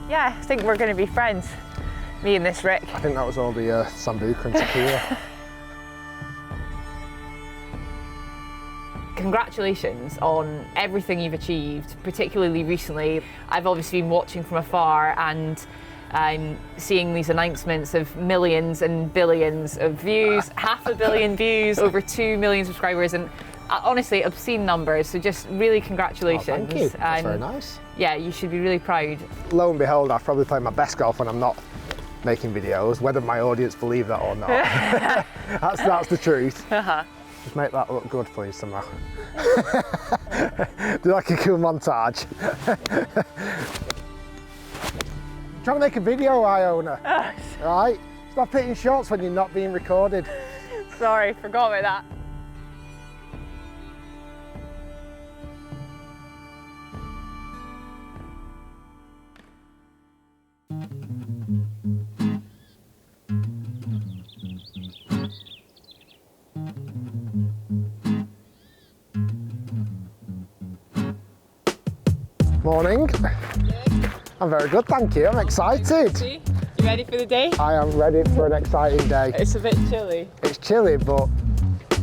Yeah, I think we're going to be friends, me and this Rick. I think that was all the sambuca and tequila. Congratulations on everything you've achieved, particularly recently. I've obviously been watching from afar and I'm seeing these announcements of millions and billions of views, 500 million views, over 2 million subscribers, and honestly, obscene numbers. So just really congratulations. Oh, thank you. That's very nice. Yeah, you should be really proud. Lo and behold, I've probably played my best golf when I'm not making videos, whether my audience believe that or not. that's the truth. Just make that look good, please, somehow. Do like a cool montage. Trying to make a video, Iona. Right? Stop hitting shots when you're not being recorded. Sorry, forgot about that. Morning. I'm very good, thank you. I'm excited. You ready for the day? I am ready for an exciting day. It's a bit chilly. It's chilly, but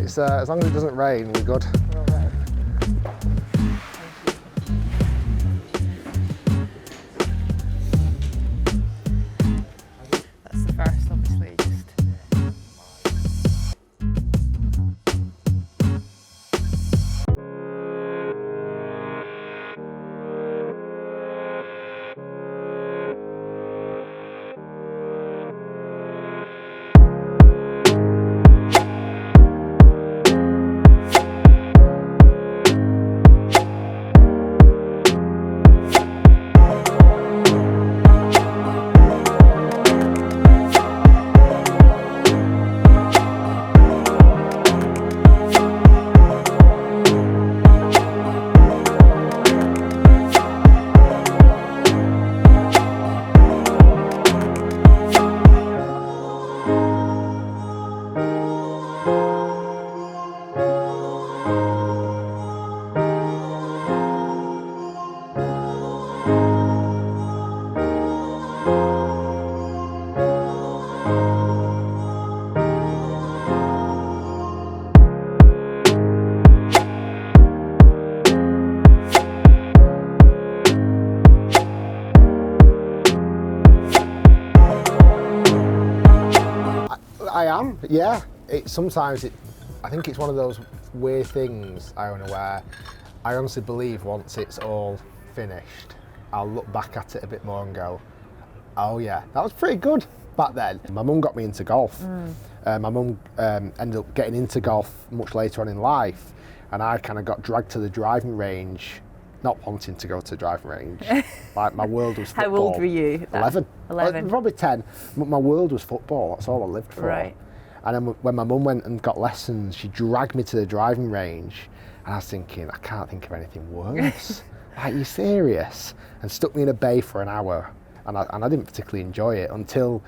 it's as long as it doesn't rain, we're good. That's the first, obviously. I am, yeah. I think it's one of those weird things, Iona, where I honestly believe once it's all finished, I'll look back at it a bit more and go, oh yeah, that was pretty good back then. My mum got me into golf. My mum ended up getting into golf much later on in life, and I kind of got dragged to the driving range, not wanting to go to the driving range. Like, my world was football. How old were you? 11. 11. Probably 10. But my world was football. That's all I lived for. Right. And then when my mum went and got lessons, she dragged me to the driving range, and I was thinking, I can't think of anything worse. Like, you serious? And stuck me in a bay for an hour, and I didn't particularly enjoy it until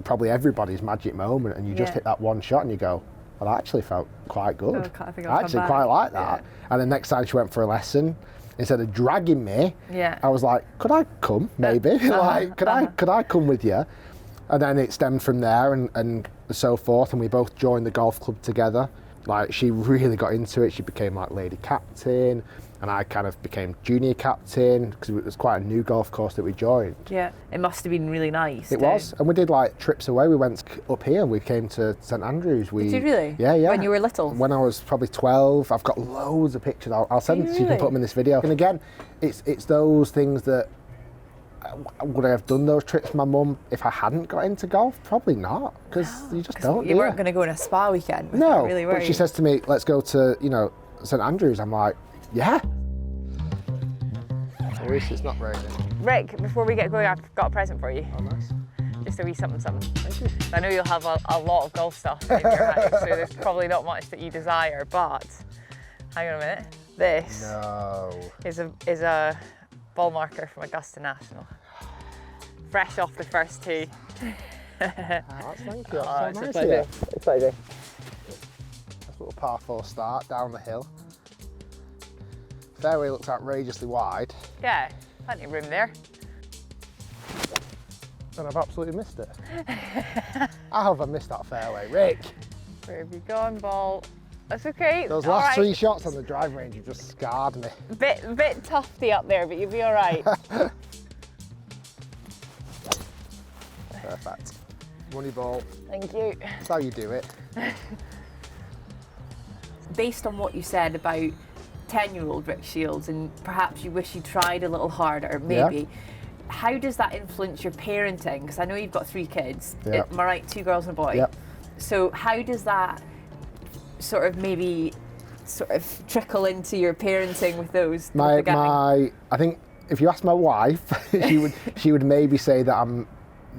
probably everybody's magic moment, and you just hit that one shot and you go, well, that actually felt quite good. I actually quite like that. And the next time she went for a lesson, instead of dragging me, I was like, could I come, maybe? Like, could I come with you? And then it stemmed from there and so forth, and we both joined the golf club together. Like, she really got into it. She became like lady captain, and I kind of became junior captain, because it was quite a new golf course that we joined. Yeah, it must have been really nice. It was, and we did like trips away. We went up here, we came to St Andrews. Did you really? Yeah, yeah. When you were little? When I was probably 12. I've got loads of pictures. I'll send them so you can put them in this video. And again, it's those things that, would I have done those trips with my mum if I hadn't got into golf? Probably not, because you just don't. You weren't going to go on a spa weekend. No, really, but she says to me, let's go to, St Andrews. I'm like, yeah. At least it's not raining. Rick, before we get going, I've got a present for you. Oh, nice. Just a wee something. Thank you. I know you'll have a lot of golf stuff in your house, so there's probably not much that you desire, but hang on a minute. This is a ball marker from Augusta National. Fresh off the first tee. Thank you. It's a pleasure. It's a pleasure. That's a little par 4 start down the hill. Fairway looks outrageously wide. Yeah, plenty of room there. and I've absolutely missed it. How have I missed that fairway, Rick? Where have you gone, ball? That's okay. Those All last right. 3 shots on the driving range have just scarred me. Bit tufty up there, but you'll be all right. Perfect. Money ball. Thank you. That's how you do it. Based on what you said about 10-year-old Rick Shiels, and perhaps you wish you tried a little harder, maybe. Yeah. How does that influence your parenting? Because I know you've got 3 kids. Yeah. Am I right? 2 girls and a boy. Yep. So how does that sort of trickle into your parenting with those? with the gang? I think if you ask my wife, she would maybe say that I'm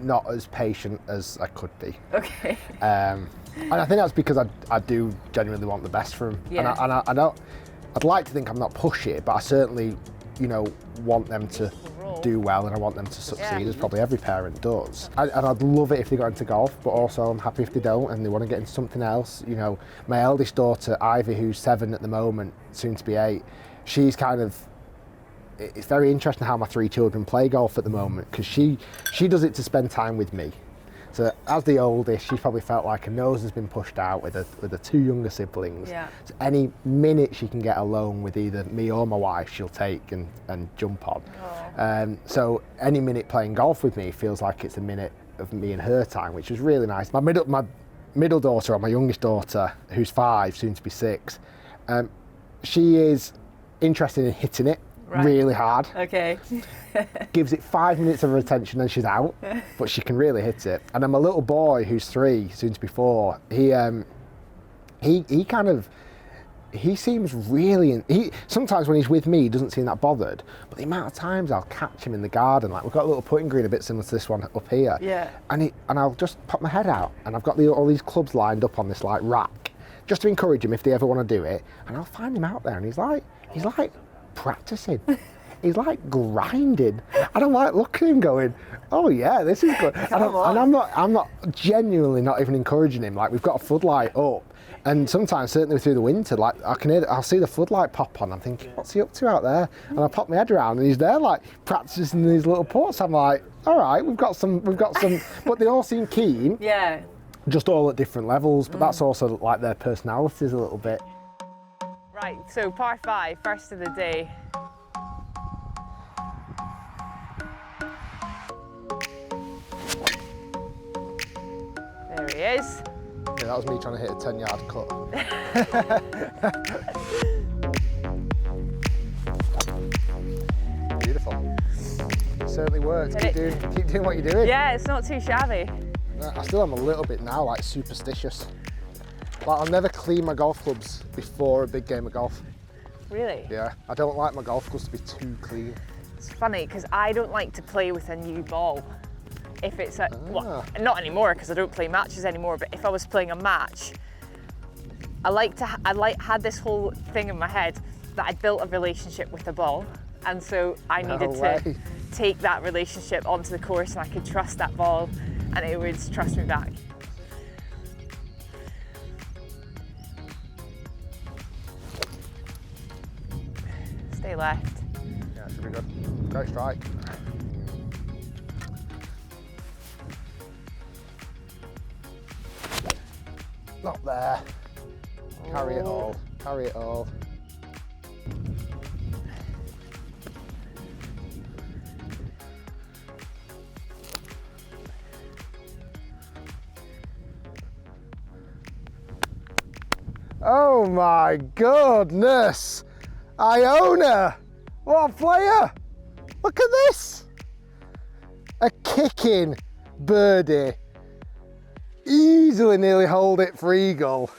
not as patient as I could be. Okay. And I think that's because I do genuinely want the best for him. Yeah. And I don't. I'd like to think I'm not pushy, but I certainly, want them to do well, and I want them to succeed, as probably every parent does. And I'd love it if they got into golf, but also I'm happy if they don't and they want to get into something else. My eldest daughter, Ivy, who's 7 at the moment, soon to be 8, she's it's very interesting how my 3 children play golf at the moment, because she does it to spend time with me. So as the oldest, she's probably felt like her nose has been pushed out with the 2 younger siblings. Yeah. So any minute she can get alone with either me or my wife, she'll take and jump on. Oh. So any minute playing golf with me feels like it's a minute of me and her time, which is really nice. My middle daughter, or my youngest daughter, who's 5, soon to be 6, she is interested in hitting it. Right. Really hard. Okay. Gives it 5 minutes of her attention and she's out, but she can really hit it. And then my little boy, who's 3, soon to be 4, he seems really. Sometimes when he's with me, he doesn't seem that bothered. But the amount of times I'll catch him in the garden, like we've got a little putting green a bit similar to this one up here. Yeah. And I'll just pop my head out, and I've got all these clubs lined up on this rack, just to encourage him if they ever want to do it. And I'll find him out there, and he's like practicing. He's like grinding, and I'm like looking at him going, oh yeah, this is good. And I'm not genuinely not even encouraging him. Like, we've got a floodlight up, and sometimes, certainly through the winter, like I'll see the floodlight pop on. I'm thinking, what's he up to out there? And I pop my head around, and he's there like practicing these little putts. I'm like, all right, we've got some, but they all seem keen. Yeah. Just all at different levels, but that's also like their personalities a little bit. Right, so par 5, first of the day. There he is. Yeah, that was me trying to hit a 10-yard cut. Beautiful. It certainly works. Keep doing what you're doing. Yeah, it's not too shabby. I still am a little bit now, like, superstitious. Like, I'll never clean my golf clubs before a big game of golf. Really? Yeah, I don't like my golf clubs to be too clean. It's funny, because I don't like to play with a new ball. If it's well, not anymore, because I don't play matches anymore, but if I was playing a match, I had this whole thing in my head that I built a relationship with the ball, and so I needed to take that relationship onto the course, and I could trust that ball, and it would trust me back. Stay left. Yeah, it should be good. Great strike. Not there. Carry it all. Carry it all. Oh my goodness! Iona! What a player! Look at this! A kicking birdie. Easily nearly hold it for eagle.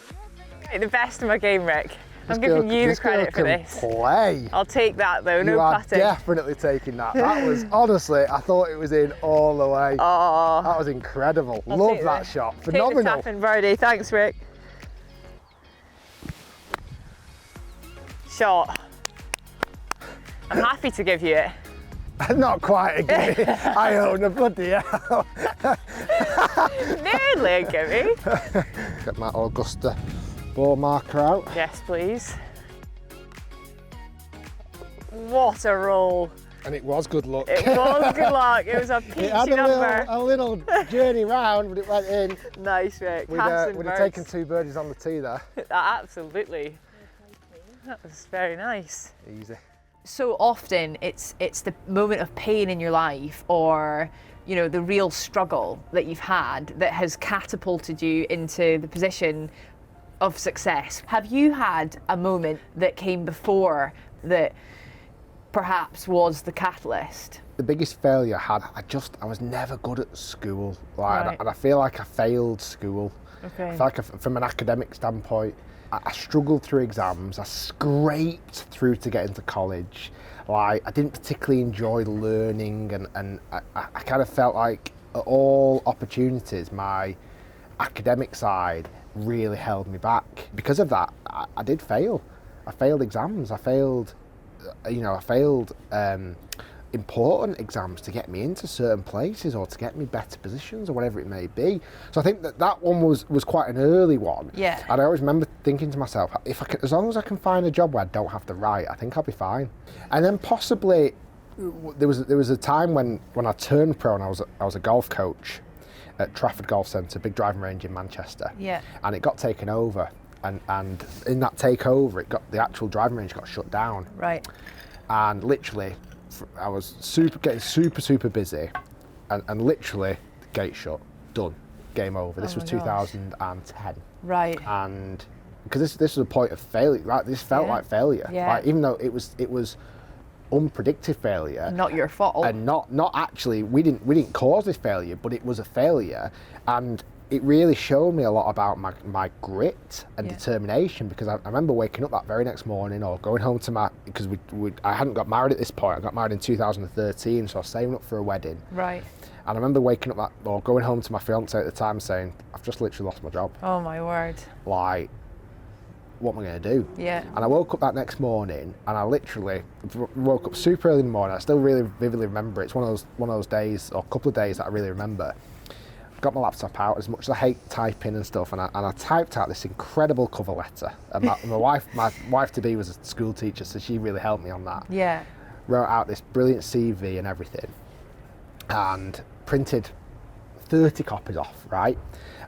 The best of my game, Rick. I'm giving you the credit for this. Play. I'll take that though, no you putting. You are definitely taking that. That was, honestly, I thought it was in all the way. Oh, that was incredible. Love that shot. Phenomenal. Take the tap in birdie. Thanks, Rick. Shot. I'm happy to give you it. Not quite a gimme. Iona, bloody hell. Nearly a gimme. Get my Augusta ball marker out. Yes, please. What a roll. And it was good luck. It was good luck. It was a peachy It had number. a little journey round, but it went in. Nice, Rick. We'd have taken 2 birdies on the tee there. Absolutely. That was very nice. Easy. So often it's the moment of pain in your life, or you know, the real struggle that you've had that has catapulted you into the position of success. Have you had a moment that came before that perhaps was the catalyst? The biggest failure I had, I was never good at school. Right. And I feel like I failed school. Okay. I feel like from an academic standpoint, I struggled through exams. I scraped through to get into college. Like, I didn't particularly enjoy learning, and I kind of felt like at all opportunities, my academic side really held me back. Because of that, I did fail. I failed exams. I failed important exams to get me into certain places or to get me better positions or whatever it may be. So I think that one was quite an early one. Yeah. And I always remember thinking to myself, as long as I can find a job where I don't have to write, I think I'll be fine. And then possibly there was a time when I turned pro, and I was a golf coach at Trafford Golf Centre, big driving range in Manchester. Yeah. And it got taken over. And in that takeover, the actual driving range got shut down. Right. And literally, I was getting super busy, and literally, the gate shut, done, game over. This was 2010. Right. And because this was a point of failure, like this felt like failure. Yeah. Like, even though it was unpredicted failure. Not your fault. And not actually, we didn't cause this failure, but it was a failure, and it really showed me a lot about my grit and determination, because I remember waking up that very next morning, or going home to because I hadn't got married at this point. I got married in 2013, so I was saving up for a wedding. Right. And I remember waking up or going home to my fiance at the time saying, I've just literally lost my job. Oh my word. Like, what am I going to do? Yeah. And I woke up that next morning, and I literally woke up super early in the morning. I still really vividly remember it. It's one of those days, or a couple of days, that I really remember. Got my laptop out, as much as I hate typing and stuff, and I typed out this incredible cover letter. And my wife to be was a school teacher, so she really helped me on that. Yeah. Wrote out this brilliant CV and everything, and printed 30 copies off, right?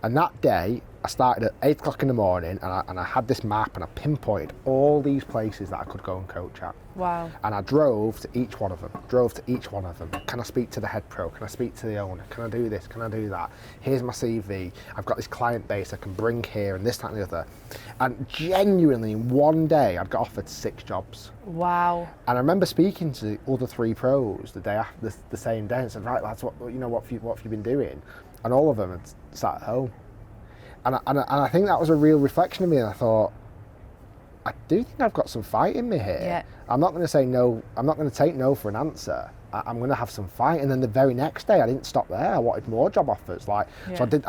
And that day, I started at 8 o'clock in the morning, and I had this map, and I pinpointed all these places that I could go and coach at. Wow. And I drove to each one of them. Can I speak to the head pro? Can I speak to the owner? Can I do this? Can I do that? Here's my CV. I've got this client base I can bring here, and this, that, and the other. And genuinely, in one day, I'd got offered 6 jobs. Wow. And I remember speaking to the other 3 pros the day after, the same day, and said, "Right, lads, what have you been doing?" And all of them had sat at home. And I think that was a real reflection of me. And I thought, I do think I've got some fight in me here. Yeah. I'm not going to say no. I'm not going to take no for an answer. I'm going to have some fight. And then the very next day, I didn't stop there. I wanted more job offers. So I printed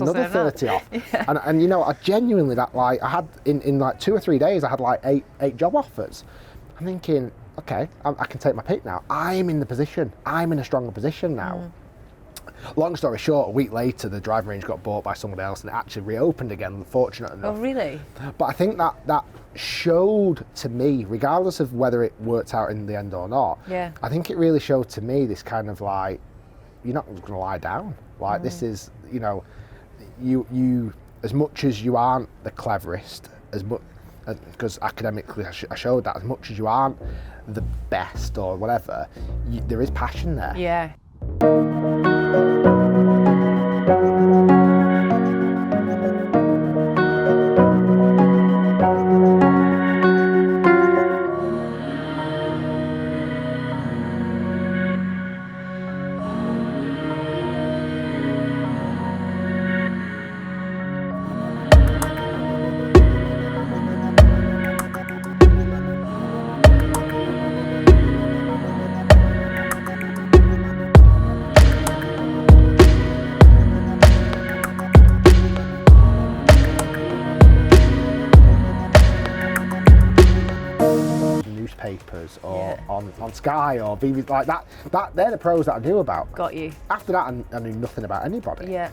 another 30 off. Yeah. And I genuinely, I had in like 2 or 3 days, I had like eight job offers. I'm thinking, okay, I can take my pick now. I'm in the position. I'm in a stronger position now. Long story short, a week later, the driving range got bought by someone else, and it actually reopened again, fortunate enough. Oh, really? But I think that showed to me, regardless of whether it worked out in the end or not, I think it really showed to me this kind of like, you're not going to lie down. Like, this is, you as much as you aren't the cleverest, as much, because academically I showed that, as much as you aren't the best or whatever, there is passion there. Yeah. Newspapers or on Sky or BBC, like that they're the pros that I knew about. Got you. After that, I knew nothing about anybody. Yeah.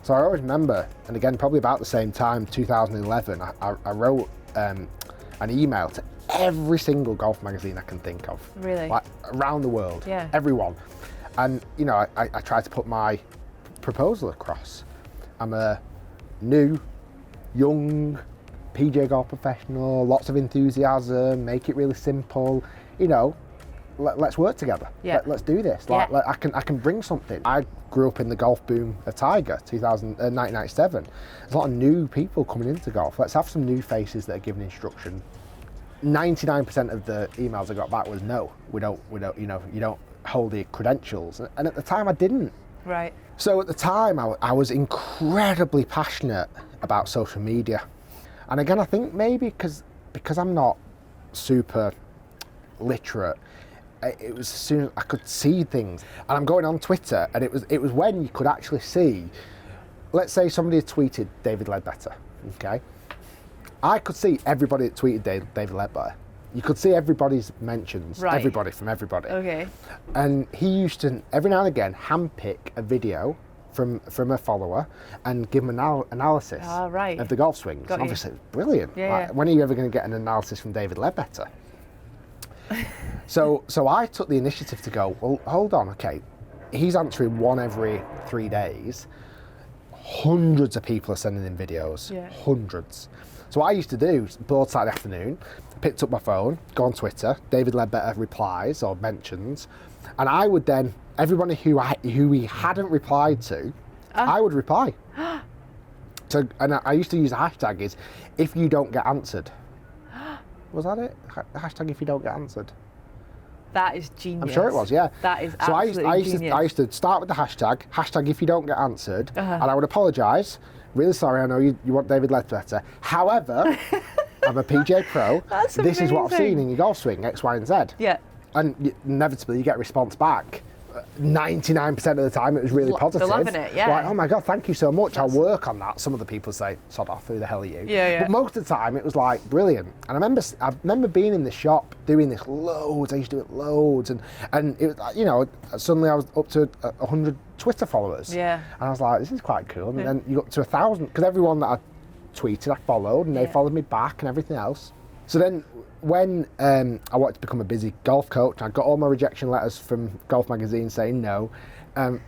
So I always remember, and again, probably about the same time, 2011, I wrote an email to every single golf magazine I can think of. Really? Like around the world. Yeah. Everyone. And, you know, I tried to put my proposal across. I'm a new, young PJ golf professional, lots of enthusiasm, make it really simple, you know, let's work together. Yeah. Let's do this. Like, I can bring something. I grew up in the golf boom of Tiger, 1997. There's a lot of new people coming into golf. Let's have some new faces that are giving instruction. 99% of the emails I got back was no, we don't, you know, you don't hold the credentials. And at the time I didn't. Right. So at the time I was incredibly passionate about social media. And again, I think maybe because I'm not super literate, it was as soon as I could see things. And I'm going on Twitter, and it was when you could actually see, let's say somebody had tweeted David Ledbetter, okay? I could see everybody that tweeted David Ledbetter. You could see everybody's mentions, right. everybody from everybody. Okay. And he used to, every now and again, handpick a video from a follower and give him an analysis right. of the golf swings. Got Obviously, it's brilliant. Yeah, Like, yeah. when are you ever going to get an analysis from David Ledbetter? So I took the initiative to go, well, hold on, okay, he's answering one every 3 days. Hundreds of people are sending in videos, hundreds. So what I used to do, bored Saturday afternoon, picked up my phone, go on Twitter, David Ledbetter replies or mentions, and I would then, everybody who he hadn't replied to, I would reply. So, and I used to use the hashtag is, if you don't get answered. Was that it? Hashtag if you don't get answered. That is genius. I'm sure it was, yeah. That is so absolutely genius. I used to start with the hashtag if you don't get answered, and I would apologise. Really sorry, I know you want David Ledbetter. However, I'm a PJ Pro. That's this is what I've amazing. seen in your golf swing, X, Y, and Z. Yeah. And inevitably you get a response back. 99% of the time it was really positive. They're loving it, yeah. Like, oh my God, thank you so much. I'll work on that. Some of the people say, sod off, who the hell are you? Yeah, yeah. But most of the time it was like brilliant. And I remember being in the shop doing this loads. I used to do it loads. And it was, you know, suddenly I was up to 100 Twitter followers. Yeah. And I was like, this is quite cool. And then you got to 1,000, because everyone that I tweeted, I followed, and they followed me back and everything else. So then when I wanted to become a busy golf coach, I got all my rejection letters from Golf Magazine saying no. I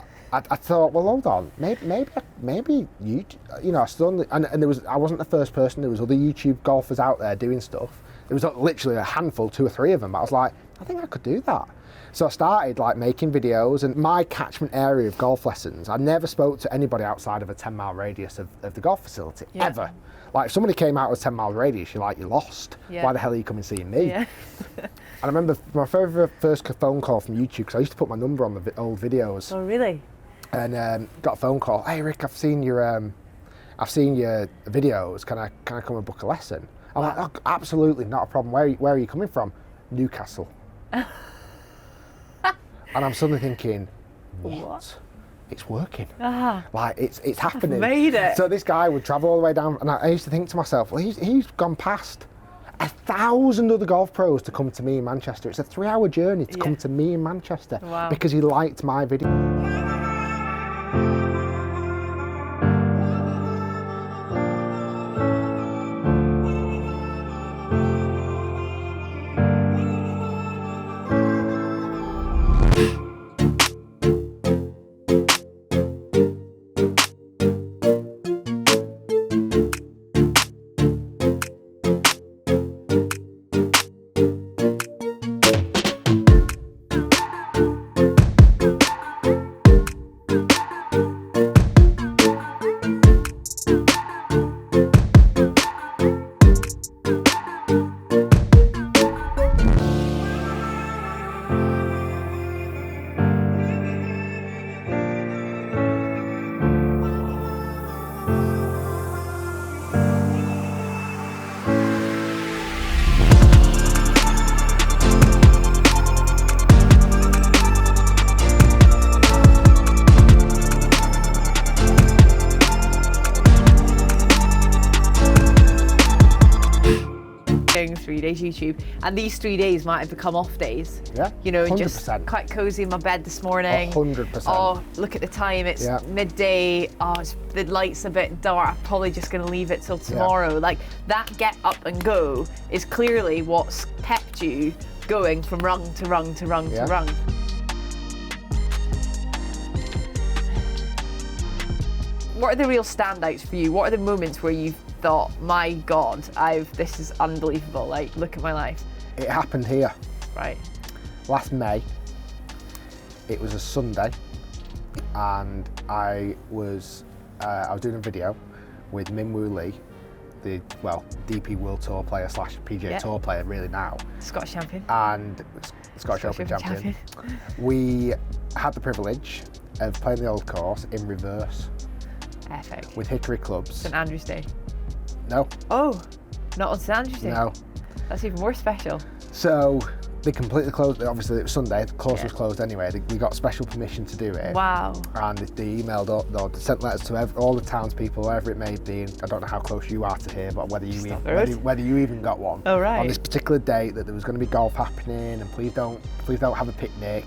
thought, well, hold on, maybe you know, I stood on the, and I wasn't the first person. There was other YouTube golfers out there doing stuff. There was literally a handful, 2 or 3 of them. But I was like, I think I could do that. So I started like making videos, and my catchment area of golf lessons, I never spoke to anybody outside of a 10-mile radius of the golf facility, ever. Like if somebody came out of a 10-mile radius, you're lost. Yeah. Why the hell are you coming seeing me? Yeah. And I remember my first phone call from YouTube, because I used to put my number on the old videos. Oh, really? And got a phone call. Hey Rick, I've seen your videos. Can I come and book a lesson? I'm like, oh, absolutely, not a problem. Where are you coming from? Newcastle. And I'm suddenly thinking, what? It's working. Like it's happening. Made it. So this guy would travel all the way down, and I used to think to myself, well, he's gone past 1,000 other golf pros to come to me in Manchester. It's a 3-hour journey to come to me in Manchester because he liked my video. days YouTube, and these 3 days might have become off days. Yeah, You know, and just 100%. quite cozy in my bed this morning. 100%. Oh, look at the time, it's midday. Oh, the light's a bit dark. I'm probably just going to leave it till tomorrow. Like, that get up and go is clearly what's kept you going from rung to rung to rung to rung. What are the real standouts for you? What are the moments where you've thought, my God, this is unbelievable, like, look at my life? It happened here. Right. Last May, it was a Sunday, and I was doing a video with Minwoo Lee, the DP World Tour player / PGA Tour player really now. Scottish champion. And Scottish Open champion. We had the privilege of playing the old course in reverse. Epic. With hickory clubs. St Andrew's Day. No. Oh, not on St Andrew's Day? No. That's even more special. So they completely closed, obviously it was Sunday, the course was closed anyway, we got special permission to do it. Wow. And they emailed or sent letters to all the townspeople, wherever it may be. I don't know how close you are to here, but whether you even got one. Oh, right. On this particular date that there was going to be golf happening, and please don't have a picnic.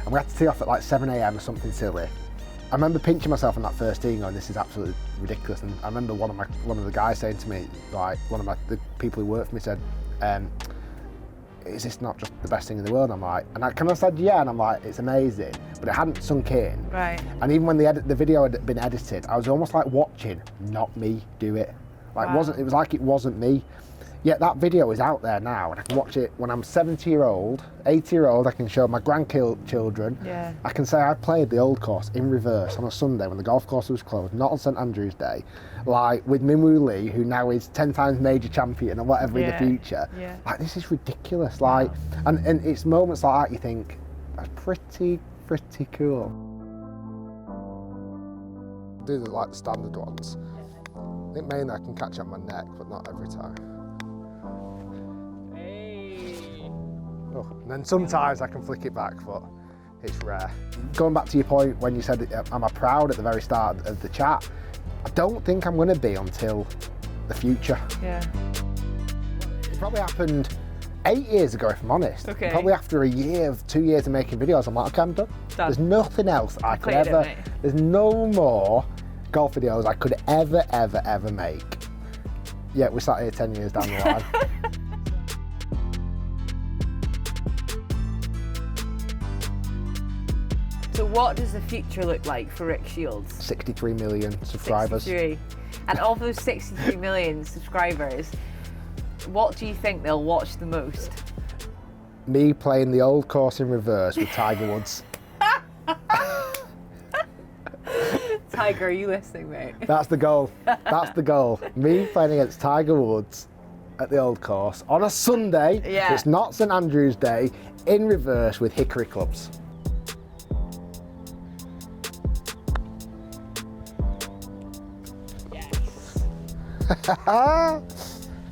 And we had to tee off at like 7 a.m. or something silly. I remember pinching myself on that first tee going, this is absolutely ridiculous. And I remember one of the guys saying to me, like, the people who worked for me said, is this not just the best thing in the world? I'm like, and I kind of said, yeah, and I'm like, it's amazing, but it hadn't sunk in. Right. And even when the video had been edited, I was almost like watching, not me do it. Like, it was like it wasn't me. Yet that video is out there now, and I can watch it when I'm 70-year-old, 80-year-old, I can show my grandchildren. Yeah. I can say I played the old course in reverse on a Sunday when the golf course was closed, not on St Andrew's Day, like with Minwoo Lee, who now is 10 times major champion or whatever in the future. Yeah. Like, this is ridiculous. Like, and it's moments like that you think, that's pretty cool. Do the standard ones. I think mainly I can catch up my neck, but not every time. Oh, and then sometimes I can flick it back, but it's rare. Going back to your point when you said, am I proud at the very start of the chat? I don't think I'm going to be until the future. Yeah. It probably happened 8 years ago, if I'm honest. Okay. Probably after 2 years of making videos, I'm like, okay, I'm done. There's nothing else I could ever, there's no more golf videos I could ever make. Yet we're sat here 10 years down the line. So what does the future look like for Rick Shiels? 63 million subscribers. 63. And of those 63 million subscribers, what do you think they'll watch the most? Me playing the old course in reverse with Tiger Woods. Tiger, are you listening, mate? That's the goal. That's the goal. Me playing against Tiger Woods at the old course on a Sunday. Yeah. It's not St Andrew's Day, in reverse with hickory clubs.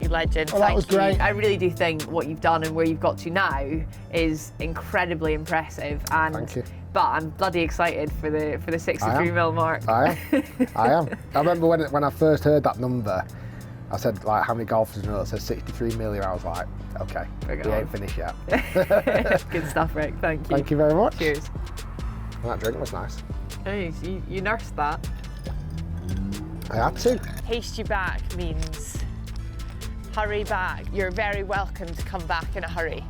You legend. Well, that was great. I really do think what you've done and where you've got to now is incredibly impressive. And thank you. But I'm bloody excited for the 63 mil mark. I am. I remember when I first heard that number, I said, like, how many golfers know? It says 63 million. I was like, okay, we ain't finished yet. Good stuff, Rick. Thank you. Thank you very much. Cheers. Well, that drink was nice. Hey, you nursed that. I had to. Haste you back means hurry back. You're very welcome to come back in a hurry.